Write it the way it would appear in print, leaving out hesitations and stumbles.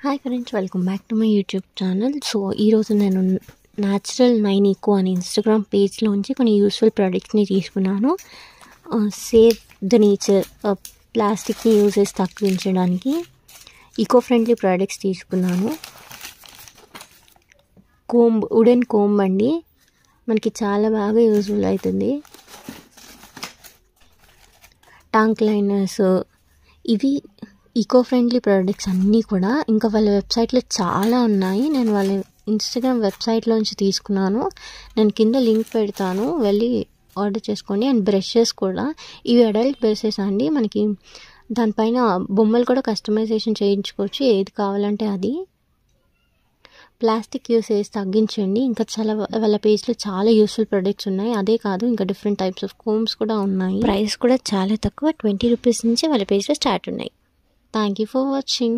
Hi friends, welcome back to my YouTube channel. So ఈరోజు నేను natural 9 eco అనే Instagram పేజ్లోంచి కొన్ని యూస్ఫుల్ ప్రోడక్ట్స్ని తీసుకున్నాను. సేవ్ ద నేచర్, ప్లాస్టిక్ని యూజెస్ తగ్గించడానికి ఈకో ఫ్రెండ్లీ ప్రోడక్ట్స్ తీసుకున్నాను. వుడెన్ కోంబ్ అండి, మనకి చాలా బాగా యూజ్ఫుల్ అవుతుంది. టంగ్ లైనర్స్, ఇవి ఈకో ఫ్రెండ్లీ ప్రోడక్ట్స్ అన్నీ కూడా. ఇంకా వాళ్ళ వెబ్సైట్లో చాలా ఉన్నాయి. నేను వాళ్ళ ఇన్స్టాగ్రామ్ వెబ్సైట్లోంచి తీసుకున్నాను. నేను కింద లింక్ పెడతాను, వెళ్ళి ఆర్డర్ చేసుకోండి. అండ్ బ్రషెస్ కూడా, ఇవి అడల్ట్ బ్రషెస్ అండి. మనకి దానిపైన బొమ్మలు కూడా కస్టమైజేషన్ చేయించుకోవచ్చు, ఏది కావాలంటే అది. ప్లాస్టిక్ యూసేజ్ తగ్గించండి. ఇంకా చాలా వాళ్ళ పేజ్లో చాలా యూస్ఫుల్ ప్రొడక్ట్స్ ఉన్నాయి. అదే కాదు, ఇంకా డిఫరెంట్ టైప్స్ ఆఫ్ కోమ్స్ కూడా ఉన్నాయి. ప్రైస్ కూడా చాలా తక్కువ, 20 రూపీస్ నుంచి వాళ్ళ పేజ్లో స్టార్ట్ ఉన్నాయి. Thank you for watching.